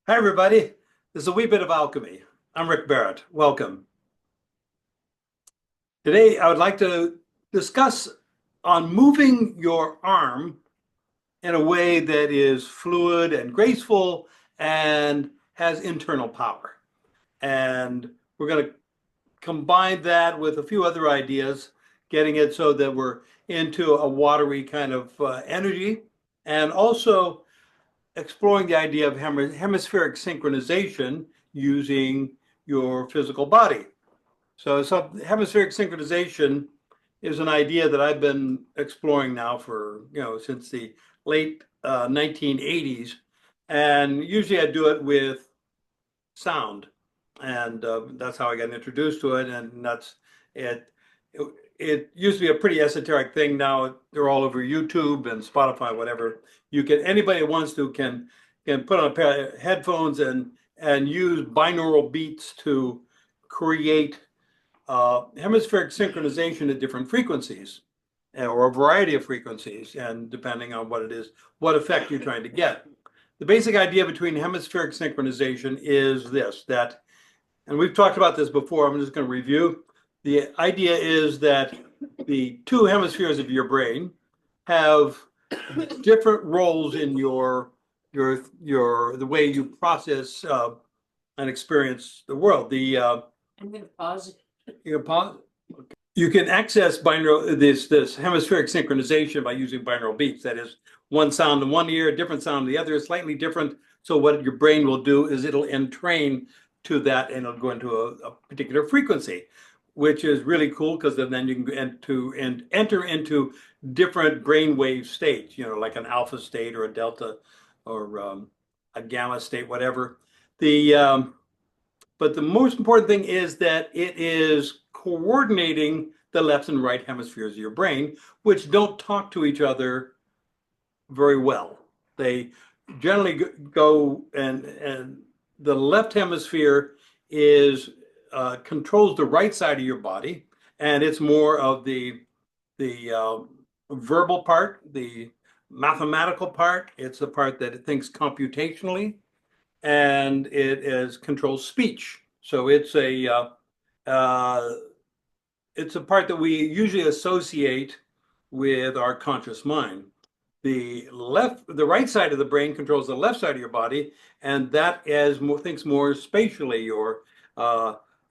Hi, everybody. This is a wee bit of alchemy. I'm Rick Barrett. Welcome. Today, I would like to discuss on moving your arm in a way that is fluid and graceful and has internal power. And we're going to combine that with a few other ideas, getting it so that we're into a watery kind of energy, and also exploring the idea of hemispheric synchronization using your physical body. So hemispheric synchronization is an idea that I've been exploring now for, since the late 1980s. And usually I do it with sound. And that's how I got introduced to it. And that's it. It used to be a pretty esoteric thing. Now they're all over YouTube and Spotify, whatever. Anybody who wants to can put on a pair of headphones and use binaural beats to create hemispheric synchronization at different frequencies or a variety of frequencies, and depending on what it is, what effect you're trying to get. The basic idea between hemispheric synchronization is this, that, and we've talked about this before, I'm just going to review. The idea is that the two hemispheres of your brain have different roles in the way you process and experience the world. I'm going to pause. You can pause. You can access this hemispheric synchronization by using binaural beats. That is, one sound in one ear, a different sound in the other, slightly different. So what your brain will do is it'll entrain to that, and it'll go into a particular frequency, which is really cool because then you can enter into different brainwave states, like an alpha state or a delta or a gamma state, whatever. But the most important thing is that it is coordinating the left and right hemispheres of your brain, which don't talk to each other very well. They generally go and the left hemisphere is controls the right side of your body, and it's more of the verbal part, the mathematical part. It's the part that it thinks computationally, and controls speech. So it's a part that we usually associate with our conscious mind. The right side of the brain controls the left side of your body, and that thinks more spatially or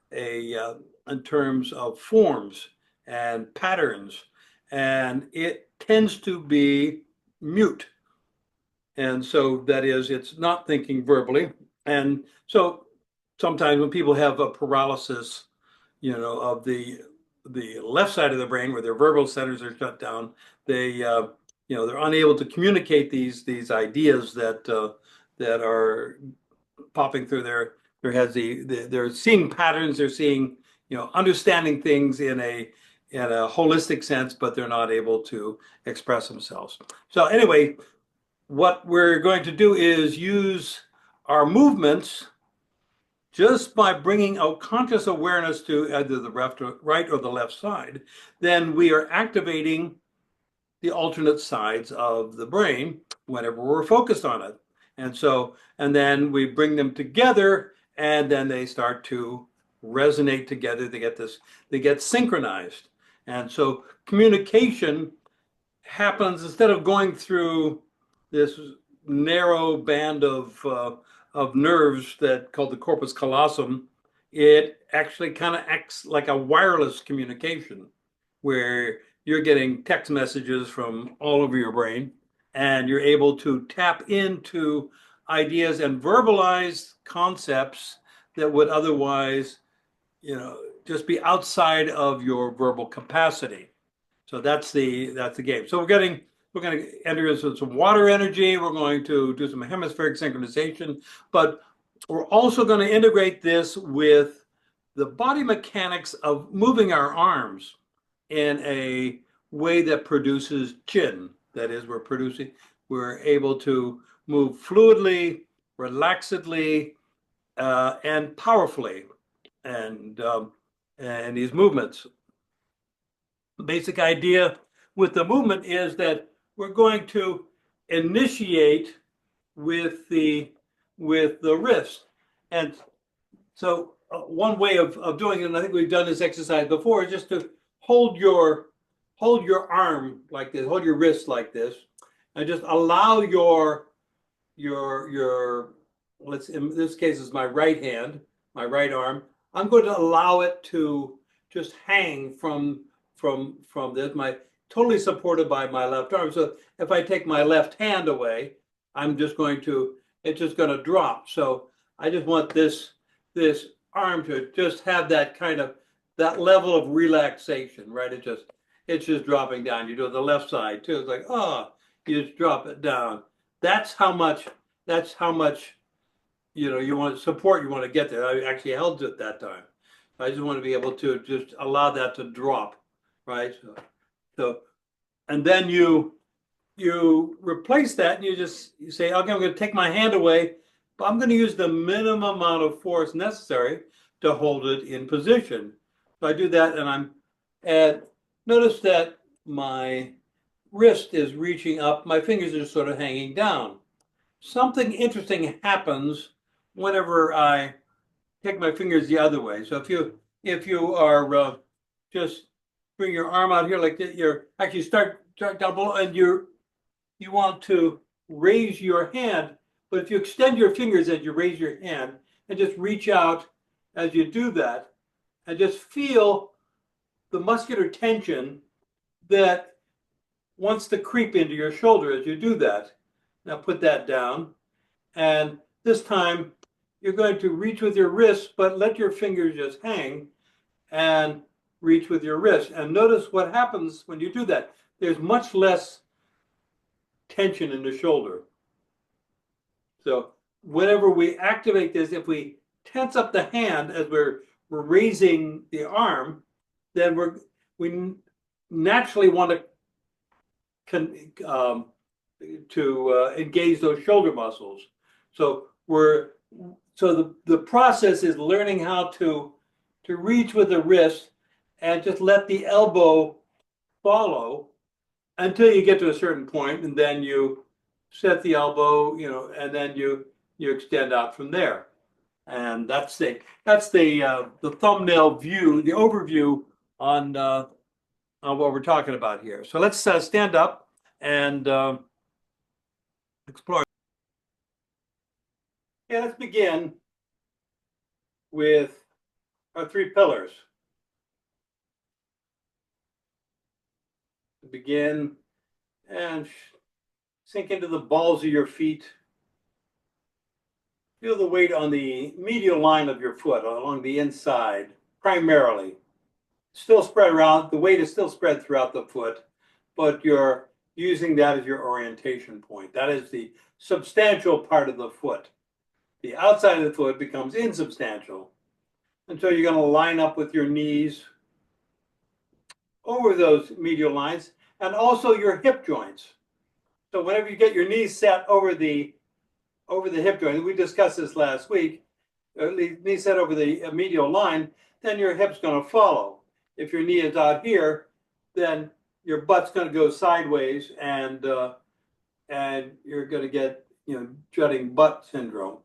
in terms of forms and patterns, and it tends to be mute. And so that is, it's not thinking verbally. And so sometimes when people have a paralysis, of the left side of the brain where their verbal centers are shut down, they're unable to communicate these ideas that are popping through their heads. They're seeing patterns, they're seeing, understanding things in a holistic sense, but they're not able to express themselves. So anyway, what we're going to do is use our movements just by bringing out conscious awareness to either the right or the left side. Then we are activating the alternate sides of the brain whenever we're focused on it. And then we bring them together, and then they start to resonate together. They get synchronized. And so communication happens instead of going through this narrow band of nerves that called the corpus callosum. It actually kind of acts like a wireless communication, where you're getting text messages from all over your brain, and you're able to tap into ideas and verbalize concepts that would otherwise, just be outside of your verbal capacity. So that's the game. So we're going to enter into some water energy. We're going to do some hemispheric synchronization, but we're also going to integrate this with the body mechanics of moving our arms in a way that produces chin. That is, we're able to move fluidly, relaxedly, and powerfully, and these movements. The basic idea with the movement is that we're going to initiate with the with the wrist. And so one way of doing it, and I think we've done this exercise before, is just to hold your arm like this, hold your wrist like this, and just allow your let's, in this case is my right hand, my right arm. I'm going to allow it to just hang from this, my totally supported by my left arm. So if I take my left hand away, I'm just going to, it's just going to drop. So I just want this arm to just have that kind of, that level of relaxation, right? It's just dropping down. You do it the left side too. It's like, oh, you just drop it down. That's how much you want support, you want to get there. I actually held it that time. I just want to be able to just allow that to drop, right? So and then you replace that and you say, okay, I'm going to take my hand away, but I'm going to use the minimum amount of force necessary to hold it in position. So I do that, and notice that my wrist is reaching up, my fingers are sort of hanging down. Something interesting happens whenever I take my fingers the other way. So if you are just bring your arm out here like this, you're actually start down below, and you want to raise your hand, but if you extend your fingers as you raise your hand and just reach out as you do that, and just feel the muscular tension that wants to creep into your shoulder as you do that. Now put that down, and this time you're going to reach with your wrist, but let your fingers just hang and reach with your wrist. And notice what happens when you do that. There's much less tension in the shoulder. So whenever we activate this, if we tense up the hand as we're raising the arm, then we naturally want to engage those shoulder muscles. So the process is learning how to reach with the wrist and just let the elbow follow until you get to a certain point, and then you set the elbow, and then you extend out from there. And that's the thumbnail view, the overview on what we're talking about here. So let's stand up and explore. Yeah, let's begin with our three pillars. Begin and sink into the balls of your feet. Feel the weight on the medial line of your foot along the inside, primarily. Still spread around, the weight is still spread throughout the foot, but you're using that as your orientation point. That is the substantial part of the foot. The outside of the foot becomes insubstantial. And so you're going to line up with your knees over those medial lines, and also your hip joints. So whenever you get your knees set over the hip joint, we discussed this last week, knee set over the medial line, then your hip's going to follow. If your knee is out here, then your butt's going to go sideways, and you're going to get jutting butt syndrome.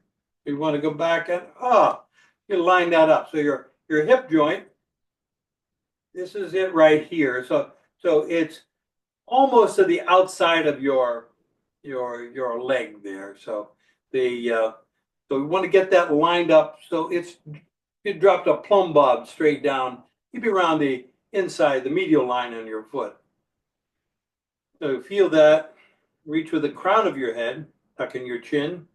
You want to go back and you line that up. So your hip joint, this is it right here. So it's almost to the outside of your leg there. So so we want to get that lined up. So you dropped a plumb bob straight down. Keep it around the inside, the medial line on your foot. So feel that. Reach with the crown of your head, tuck in your chin.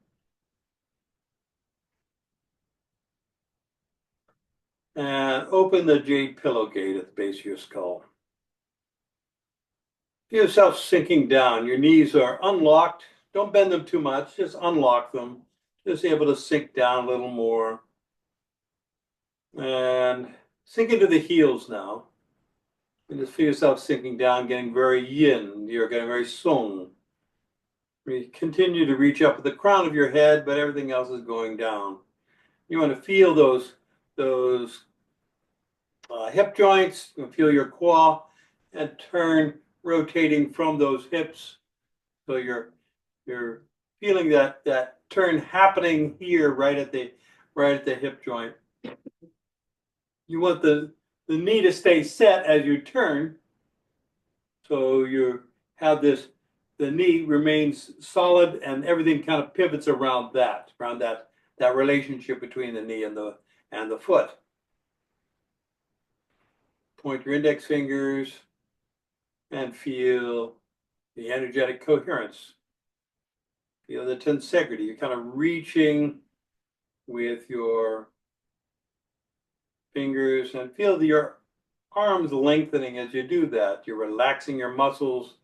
And open the jade pillow gate at the base of your skull. Feel yourself sinking down. Your knees are unlocked. Don't bend them too much. Just unlock them. Just able to sink down a little more. And sink into the heels now. And just feel yourself sinking down, getting very yin. You're getting very sung. You continue to reach up with the crown of your head, but everything else is going down. You want to feel those hip joints. You feel your quad and turn, rotating from those hips. So your feeling that turn happening here right at the hip joint. You want the knee to stay set as you turn. So you have this, the knee remains solid and everything kind of pivots around that relationship between the knee and the foot. Point your index fingers and feel the energetic coherence. Feel the tensegrity. You're kind of reaching with your fingers and feel your arms lengthening as you do that. You're relaxing your muscles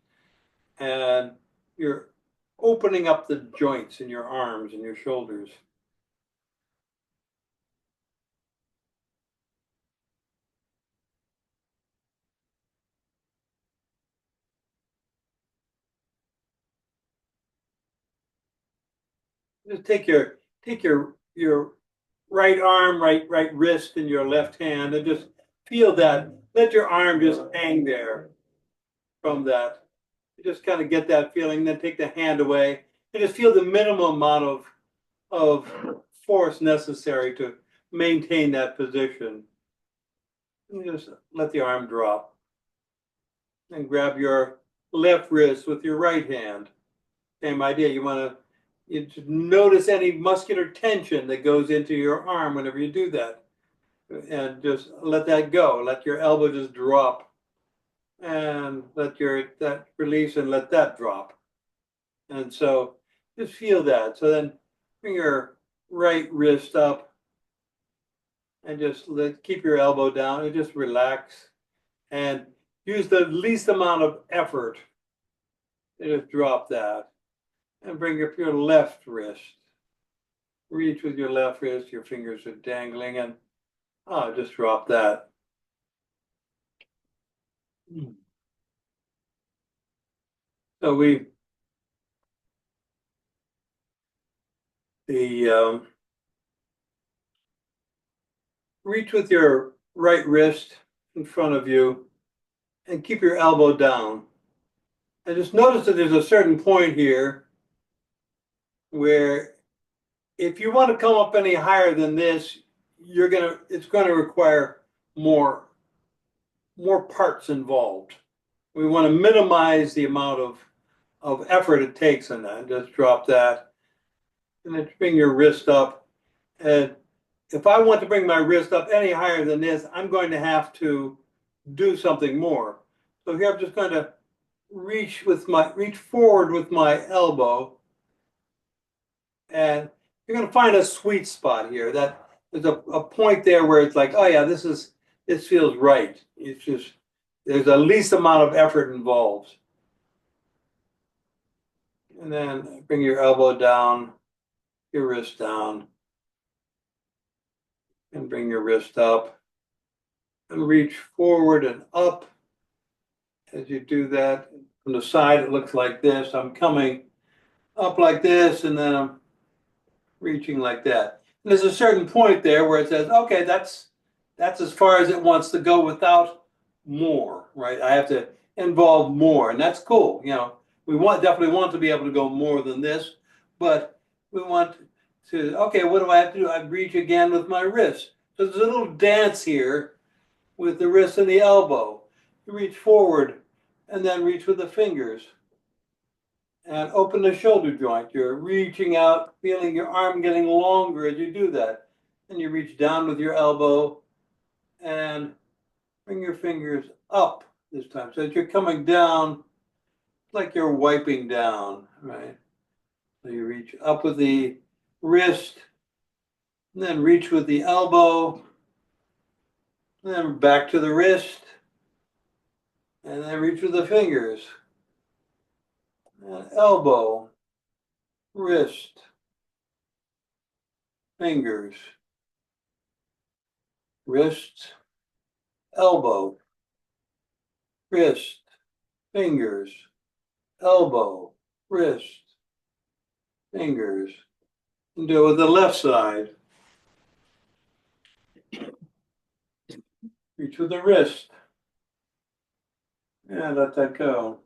and you're opening up the joints in your arms and your shoulders. Just take your right arm, right wrist in your left hand and just feel that. Let your arm just hang there from that. You just kind of get that feeling, then take the hand away and just feel the minimum amount of force necessary to maintain that position. And just let the arm drop. And grab your left wrist with your right hand. Same idea. You want to notice any muscular tension that goes into your arm whenever you do that. And just let that go. Let your elbow just drop. And let that release and let that drop. And so just feel that. So then bring your right wrist up and just keep your elbow down and just relax and use the least amount of effort to just drop that and bring up your left wrist. Reach with your left wrist, your fingers are dangling and just drop that. So reach with your right wrist in front of you and keep your elbow down. And just notice that there's a certain point here where if you want to come up any higher than this, it's going to require more parts involved. We want to minimize the amount of effort it takes in that. Just drop that and then bring your wrist up. And if I want to bring my wrist up any higher than this, I'm going to have to do something more. So here I'm just going to reach forward with my elbow, and you're going to find a sweet spot here. That there's a point there where it's like, oh yeah, this feels right. It's just there's the least amount of effort involved. And then bring your elbow down, your wrist down, and bring your wrist up, and reach forward and up. As you do that, from the side, it looks like this. I'm coming up like this, and then I'm reaching like that. And there's a certain point there where it says, okay, that's as far as it wants to go without more, right? I have to involve more, and that's cool. You know, we definitely want to be able to go more than this, but we want to, okay, what do I have to do? I reach again with my wrist. So there's a little dance here with the wrist and the elbow. You reach forward and then reach with the fingers. And open the shoulder joint. You're reaching out, feeling your arm getting longer as you do that. And you reach down with your elbow and bring your fingers up this time. So as you're coming down, like you're wiping down, right? So you reach up with the wrist, and then reach with the elbow, and then back to the wrist, and then reach with the fingers. And elbow, wrist, fingers, wrist, elbow, wrist, fingers, elbow, wrist, fingers. And do it with the left side. Reach with the wrist. And let that go.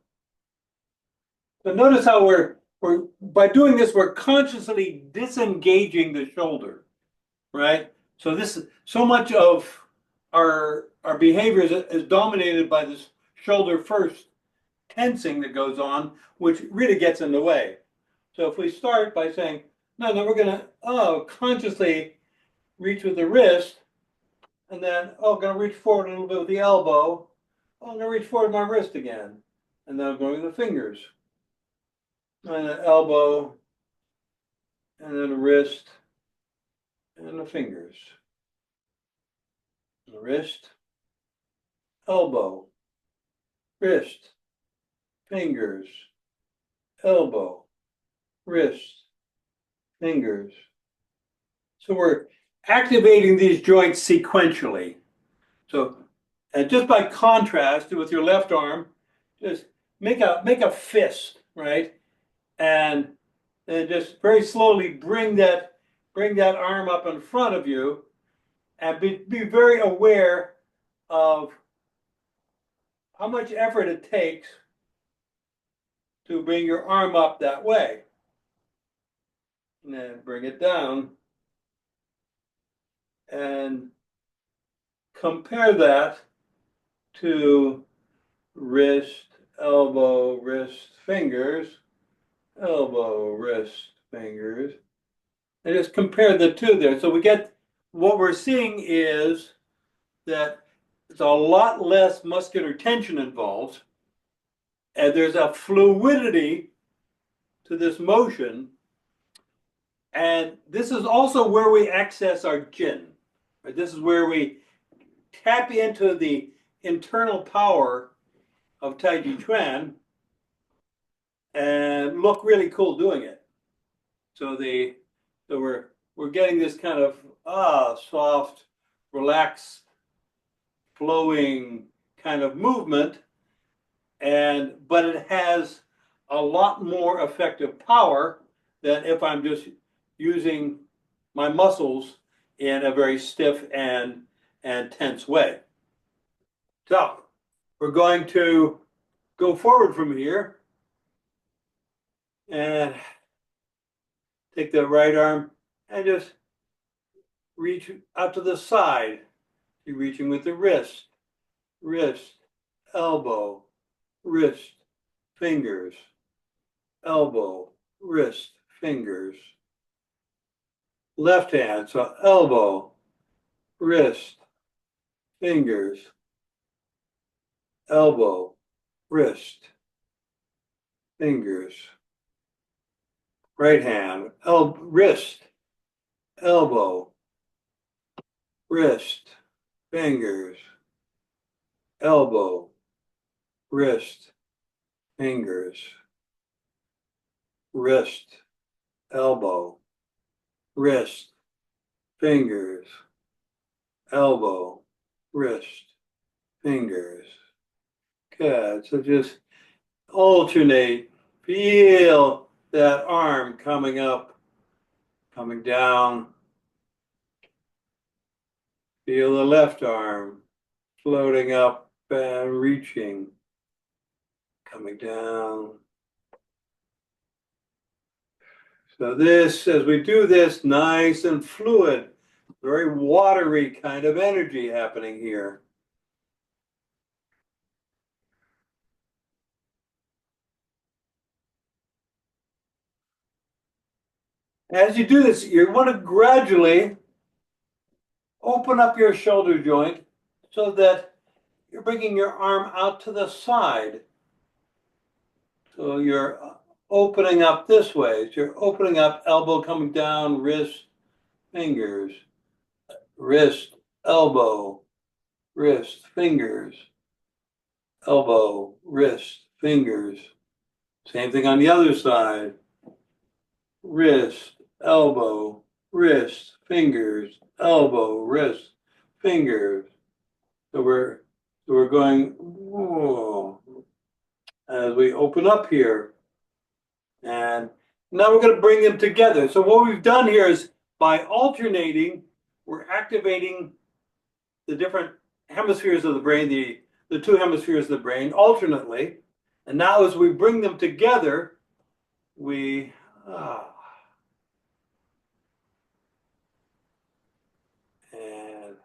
But notice how we're by doing this, we're consciously disengaging the shoulder, right? So this so much of our behavior is dominated by this shoulder first tensing that goes on, which really gets in the way. So if we start by saying, no, we're gonna consciously reach with the wrist, and then I'm gonna reach forward a little bit with the elbow. I'm gonna reach forward with my wrist again, and then I'm going with the fingers, and the elbow, and then the wrist, and the fingers. The wrist, elbow, wrist, fingers, elbow, wrist, fingers. So we're activating these joints sequentially. So, and just by contrast with your left arm, just make a fist, right? And then just very slowly bring that arm up in front of you, and be very aware of how much effort it takes to bring your arm up that way. And then bring it down and compare that to wrist, elbow, wrist, fingers, elbow, wrist, fingers. And just compare the two there. So we get what we're seeing is that there's a lot less muscular tension involved, and there's a fluidity to this motion. And this is also where we access our Jin. Right? This is where we tap into the internal power of Taijiquan and look really cool doing it. So we're getting this kind of soft, relaxed, flowing kind of movement, but it has a lot more effective power than if I'm just using my muscles in a very stiff and tense way. So we're going to go forward from here and take the right arm and just reach out to the side. You're reaching with the wrist, elbow, wrist, fingers, elbow, wrist, fingers. Left hand, so elbow, wrist, fingers, elbow, wrist, fingers. Right hand, wrist, elbow, wrist, fingers, elbow, wrist, fingers, wrist, elbow, wrist, fingers, elbow, wrist, fingers. Good. So just alternate. Feel that arm coming up, coming down. Feel the left arm floating up and reaching, coming down. So this, as we do this, nice and fluid, very watery kind of energy happening here. As you do this, you want to gradually open up your shoulder joint so that you're bringing your arm out to the side. So you're opening up this way. So you're opening up, elbow coming down, wrist, fingers, wrist, elbow, wrist, fingers, elbow, wrist, fingers. Same thing on the other side. Wrist, elbow, wrist, fingers, elbow, wrist, fingers. So we're going whoa, as we open up here. And now we're going to bring them together. So what we've done here is by alternating, we're activating the different hemispheres of the brain, the two hemispheres of the brain alternately. And now as we bring them together, we and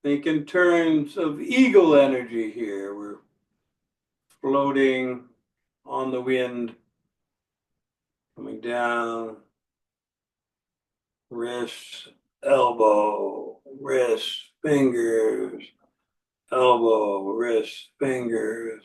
think in terms of eagle energy here. We're floating on the wind, coming down, wrist, elbow, wrist, fingers, elbow, wrist, fingers.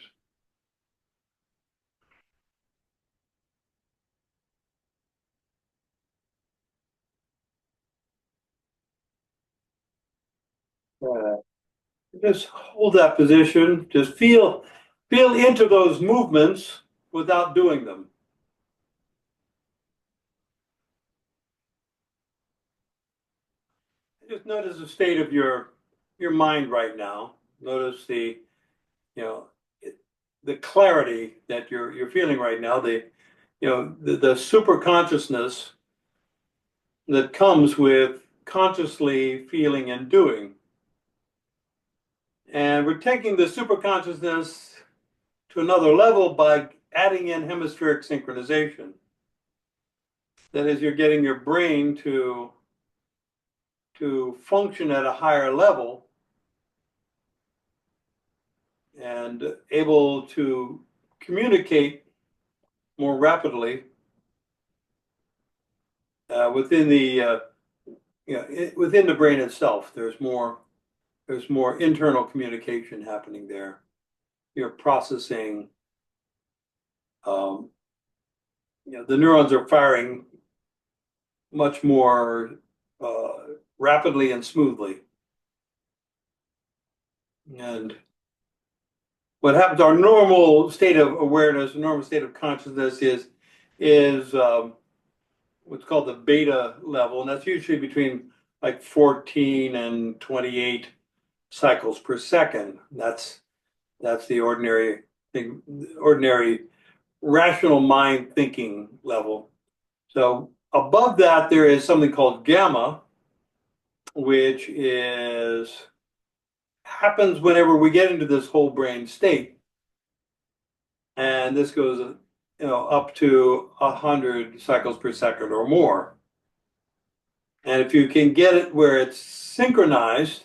Just hold that position. Just feel into those movements without doing them. Just notice the state of your mind right now. Notice the the clarity that you're feeling right now. The super consciousness that comes with consciously feeling and doing. And we're taking the super consciousness to another level by adding in hemispheric synchronization. That is, you're getting your brain to function at a higher level and able to communicate more rapidly within the within the brain itself. There's more internal communication happening there. You're processing. The neurons are firing much more rapidly and smoothly. And what happens, our normal state of awareness, normal state of consciousness is what's called the beta level, and that's usually between like 14 and 28 cycles per second. That's the ordinary thing, ordinary rational mind thinking level. So above that, there is something called gamma, which happens whenever we get into this whole brain state. And this goes up to 100 cycles per second or more. And if you can get it where it's synchronized,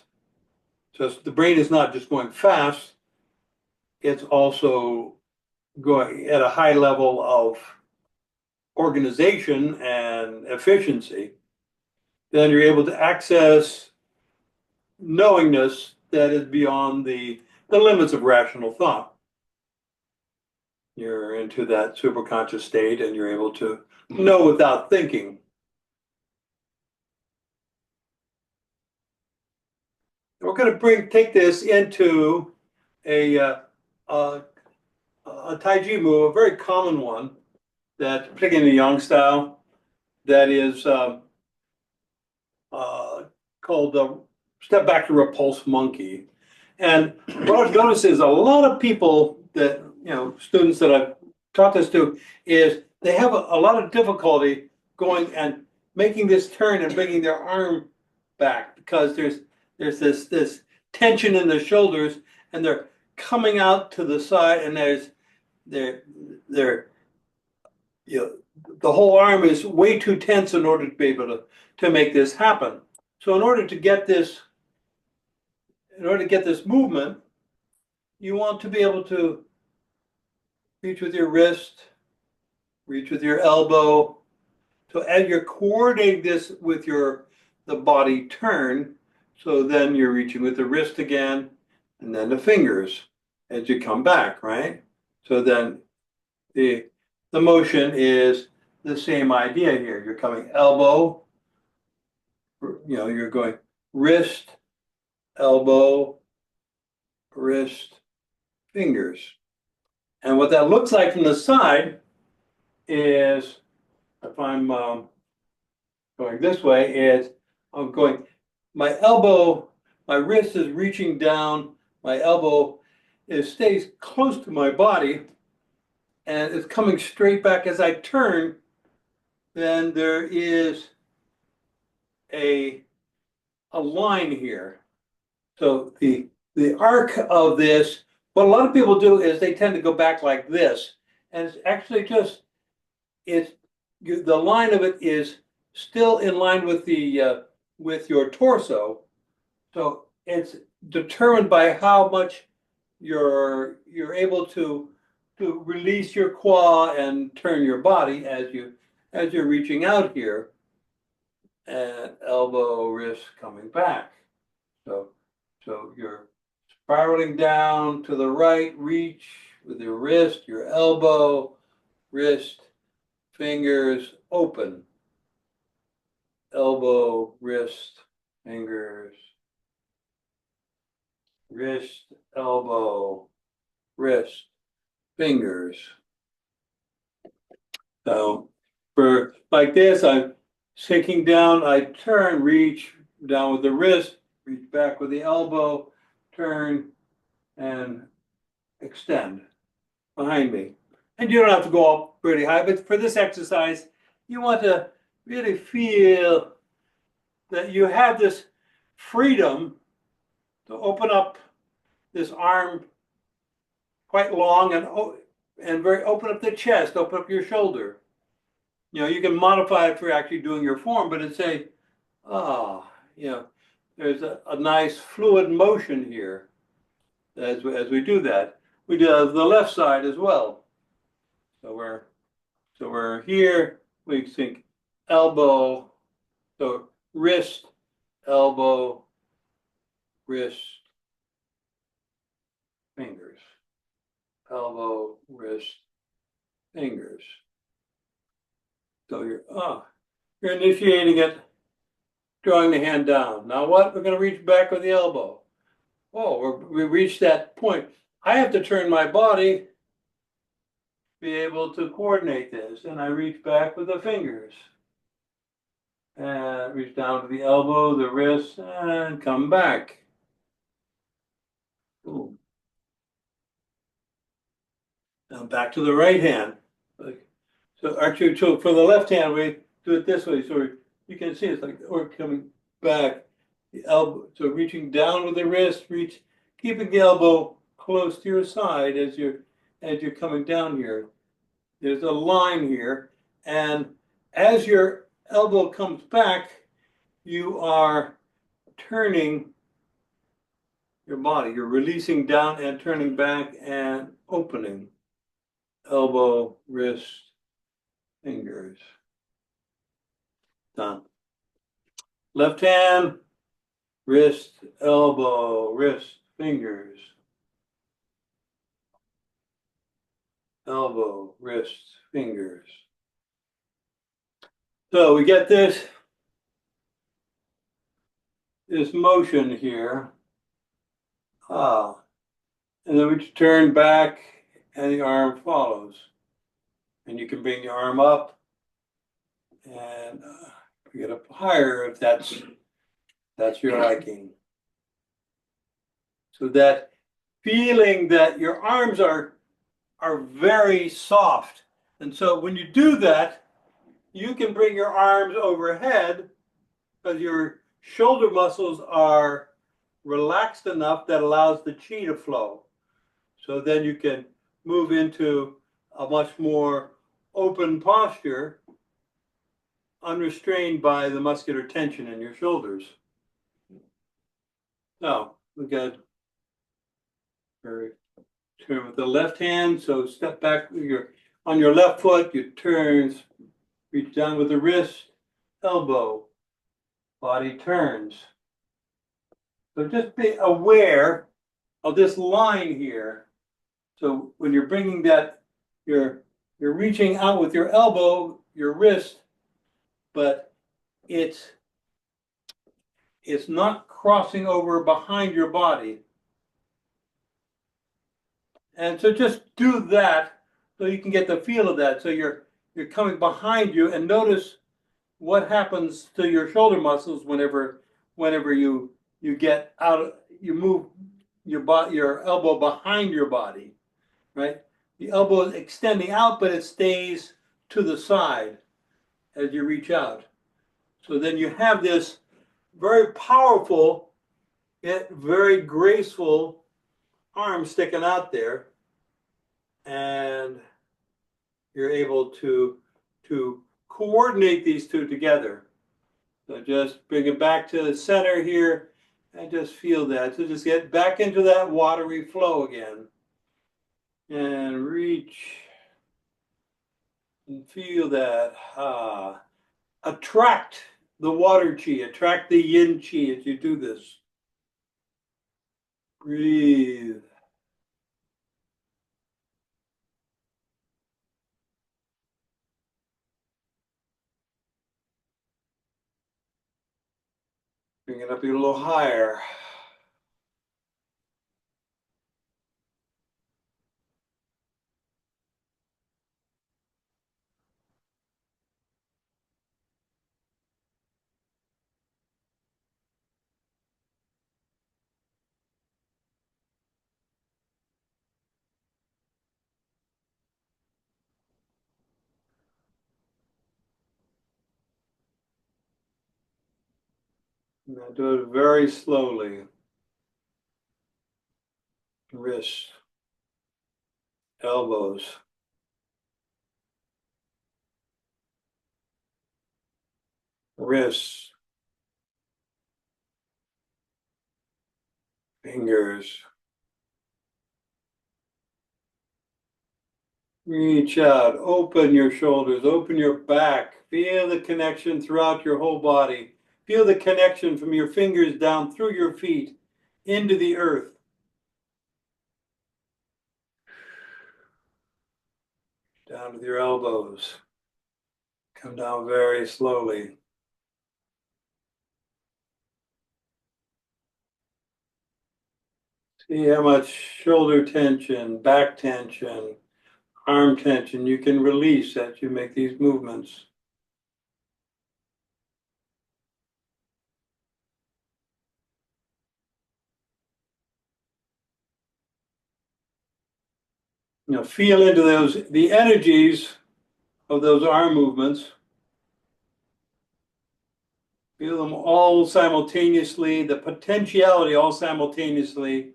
so the brain is not just going fast, it's also going at a high level of organization and efficiency, then you're able to access knowingness that is beyond the limits of rational thought. You're into that superconscious state and you're able to know without thinking. We're going to take this into a Tai Chi move, a very common one, that particularly in the Yang style, that is called the step back to repulse monkey. And what I've noticed is a lot of people that, students that I've taught this to, is they have a lot of difficulty going and making this turn and bringing their arm back because there's this tension in the shoulders and they're coming out to the side and the whole arm is way too tense in order to be able to make this happen. So in order to get this movement, you want to be able to reach with your wrist, reach with your elbow. So as you're coordinating this with the body turn, so then you're reaching with the wrist again, and then the fingers as you come back, right? So then the motion is the same idea here. You're coming elbow, you're going wrist, elbow, wrist, fingers. And what that looks like from the side is, if I'm going this way, is I'm going, my elbow, my wrist is reaching down, my elbow stays close to my body, and it's coming straight back as I turn. then there is a line here. So the arc of this, what a lot of people do is they tend to go back like this, and it's actually just the line of it is still in line with the with your torso. So it's determined by how much you're able to release your claw and turn your body as you're reaching out here, and elbow, wrist coming back. So you're spiraling down to the right, reach with your wrist, your elbow, wrist, fingers open. Elbow, wrist, fingers, wrist, elbow, wrist, fingers. So for like this, I'm sinking down, I turn, reach down with the wrist, reach back with the elbow, turn and extend behind me. And you don't have to go up pretty high, but for this exercise, you want to really feel that you have this freedom to open up this arm quite long and very open up the chest, open up your shoulder. You know, you can modify it for actually doing your form, but it's there's a nice fluid motion here as we do that. We do the left side as well. So we're here, we think elbow, so wrist, elbow, wrist, fingers, elbow, wrist, fingers. So you're initiating it, drawing the hand down. Now what? We're going to reach back with the elbow. Oh, we reached that point. I have to turn my body, be able to coordinate this, and I reach back with the fingers. And reach down to the elbow, the wrist, and come back. Boom. Now back to the right hand. So actually, so for the left hand, we do it this way. So you can see it's like we're coming back. The elbow, so reaching down with the wrist, keeping the elbow close to your side as you're coming down here. There's a line here, and as your elbow comes back, you are turning your body. You're releasing down and turning back and opening. Elbow, wrist, fingers. Done. Left hand, wrist, elbow, wrist, fingers. Elbow, wrist, fingers. So we get this motion here. And then we turn back and the arm follows. And you can bring your arm up and get up higher if that's your liking. So that feeling that your arms are very soft. And so when you do that, you can bring your arms overhead because your shoulder muscles are relaxed enough that allows the chi to flow. So then you can move into a much more open posture, unrestrained by the muscular tension in your shoulders. Now, we got turn with the left hand. So step back on your left foot, you turn, reach down with the wrist, elbow, body turns. So just be aware of this line here. So when you're bringing that, you're reaching out with your elbow, your wrist, but it's not crossing over behind your body. And so just do that so you can get the feel of that. So you're coming behind you, and notice what happens to your shoulder muscles whenever you get out, you move your elbow behind your body, right? The elbow is extending out, but it stays to the side. as you reach out. So then you have this very powerful, yet very graceful arm sticking out there. And you're able to coordinate these two together. So just bring it back to the center here and just feel that. So just get back into that watery flow again. And reach and feel that. Attract the water chi, attract the yin chi as you do this. Breathe. Bring it up a little higher. Now do it very slowly. Wrists, elbows, wrists, fingers. Reach out, open your shoulders, open your back. Feel the connection throughout your whole body. Feel the connection from your fingers down through your feet into the earth. Down to your elbows. Come down very slowly. See how much shoulder tension, back tension, arm tension you can release as you make these movements. Feel into the energies of those arm movements. Feel them all simultaneously, the potentiality all simultaneously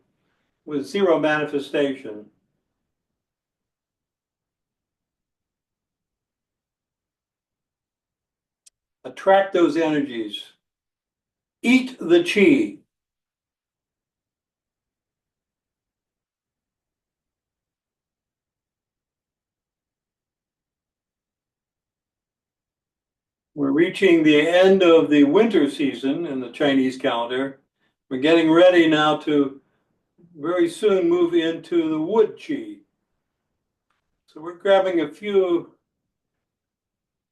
with zero manifestation. Attract those energies. Eat the chi. We're reaching the end of the winter season in the Chinese calendar. We're getting ready now to very soon move into the wood chi. So we're grabbing a few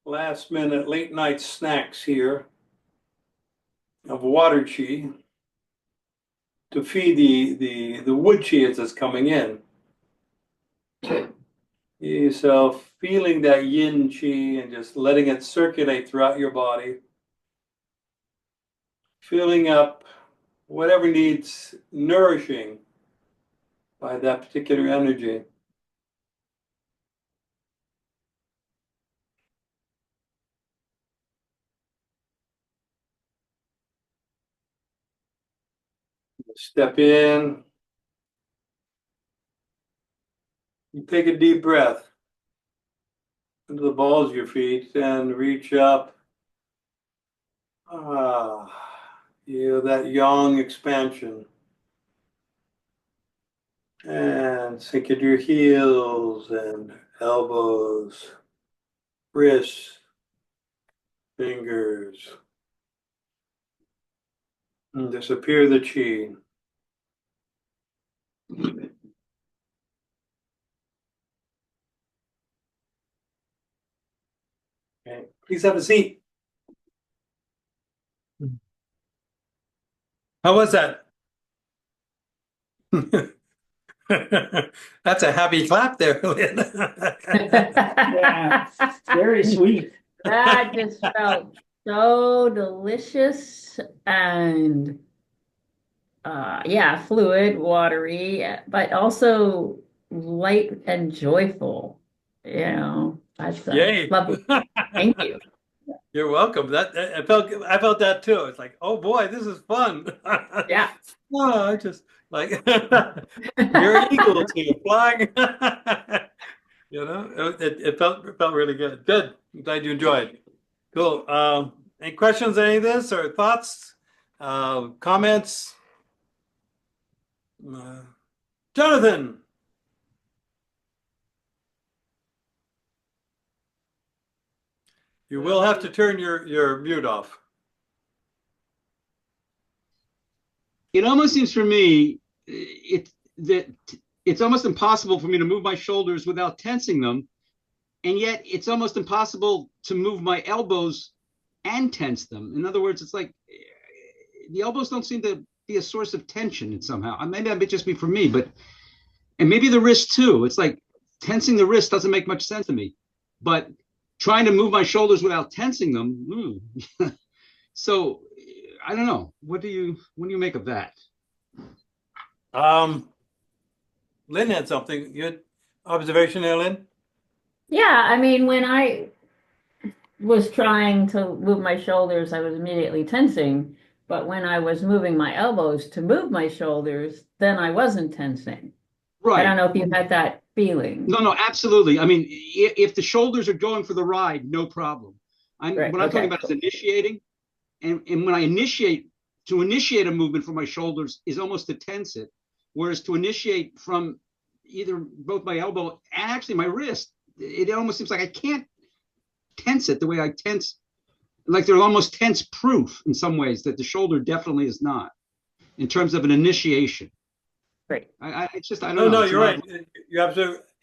last minute late night snacks here of water chi to feed the wood chi as it's coming in. Yourself feeling that yin chi and just letting it circulate throughout your body. Filling up whatever needs nourishing by that particular energy. Step in. You take a deep breath into the balls of your feet and reach up. Feel that yang expansion. And sink into your heels and elbows, wrists, fingers. And disappear the chi. Okay, please have a seat. How was that? That's a happy clap there, Lynn. Yeah, very sweet. That just felt so delicious and yeah, fluid, watery, but also light and joyful. That's Yay. lovely. Thank you. You're welcome. I felt that too. It's like, oh boy, this is fun. Yeah. No, I just like you're eagles here flying. It felt really good. Good. I'm glad you enjoyed. Cool. Any questions, on any of this or thoughts? Comments? Uh, Jonathan, you will have to turn your mute off. It almost seems for me that it's almost impossible for me to move my shoulders without tensing them, and yet it's almost impossible to move my elbows and tense them. In other words, it's like the elbows don't seem to be a source of tension somehow. Maybe that may just be for me, and maybe the wrist too. It's like tensing the wrist doesn't make much sense to me, but trying to move my shoulders without tensing them. So I don't know. What do you make of that? Lynn had something. You had observation there, Lynn? Yeah, I mean, when I was trying to move my shoulders, I was immediately tensing. But when I was moving my elbows to move my shoulders, then I wasn't tensing. Right. I don't know if you had that feeling. No, absolutely. I mean, if the shoulders are going for the ride, no problem. What I'm talking about is initiating. And when I initiate a movement from my shoulders is almost to tense it. Whereas to initiate from either both my elbow and actually my wrist, it almost seems like I can't tense it the way I tense. Like they're almost tense proof in some ways that the shoulder definitely is not in terms of an initiation. Right. I don't know. No, you're right. You're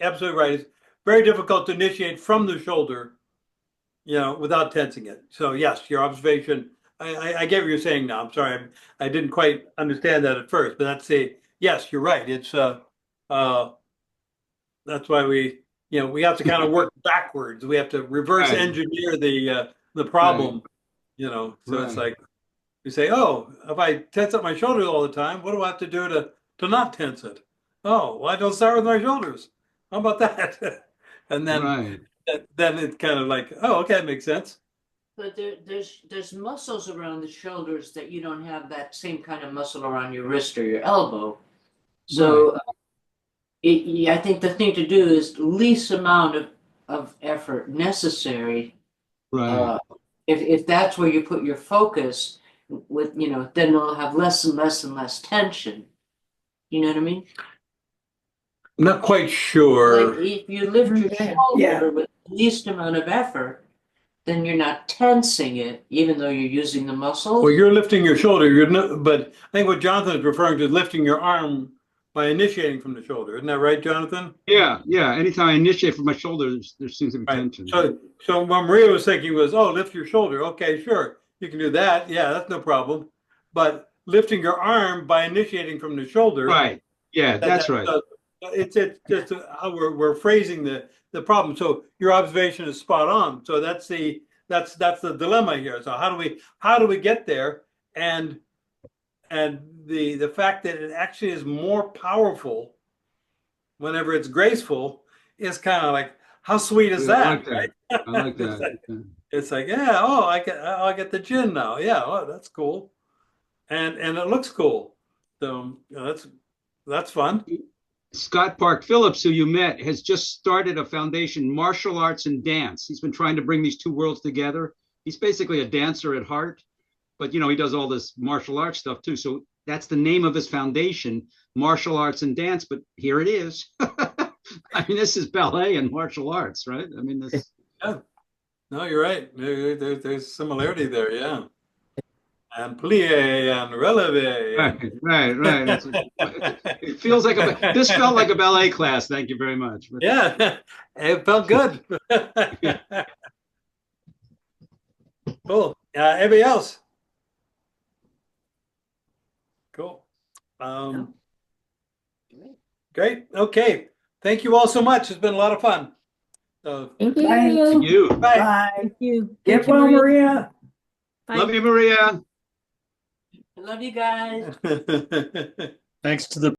absolutely right. It's very difficult to initiate from the shoulder, without tensing it. So yes, your observation, I get what you're saying now. I'm sorry. I didn't quite understand that at first, but yes, you're right. It's that's why we have to kind of work backwards. We have to reverse engineer the problem, So it's like we say, oh, if I tense up my shoulders all the time, what do I have to do to not tense it? Oh, well, I don't start with my shoulders. How about that? And then it's kind of like, oh, okay, that makes sense. But there's muscles around the shoulders that you don't have that same kind of muscle around your wrist or your elbow. So I think the thing to do is least amount of effort necessary. Right. If that's where you put your focus, then it'll have less and less and less tension. You know what I mean? I'm not quite sure. Like if you lift your shoulder with the least amount of effort, then you're not tensing it, even though you're using the muscle. Well, you're lifting your shoulder. But I think what Jonathan is referring to is lifting your arm by initiating from the shoulder. Isn't that right, Jonathan? Yeah. Anytime I initiate from my shoulder, there seems to be tension. So what Maria was thinking was, oh, lift your shoulder. Okay, sure, you can do that. Yeah, that's no problem. But lifting your arm by initiating from the shoulder. Right. Yeah, that's right. It's just how we're phrasing the problem. So your observation is spot on. So that's the dilemma here. So how do we get there? And the fact that it actually is more powerful whenever it's graceful is kind of like, how sweet is that? I like that. Right? I like that. It's like, yeah, I get the gin now. Yeah, oh, that's cool, and it looks cool. So that's fun. Scott Park Phillips, who you met, has just started a foundation, Martial Arts and Dance. He's been trying to bring these two worlds together. He's basically a dancer at heart, but he does all this martial arts stuff too. So that's the name of his foundation, Martial Arts and Dance. But here it is. I mean, this is ballet and martial arts, right? I mean, this. Yeah. No, you're right. There's similarity there, yeah. And plie and releve. Right. It feels like this felt like a ballet class. Thank you very much. Yeah, it felt good. Cool. Anybody else? Cool. Great. Okay. Thank you all so much. It's been a lot of fun. Thank you. Thank you. Bye. Thank you. Get well, Maria. Bye. Love you, Maria. I love you guys. Thanks to the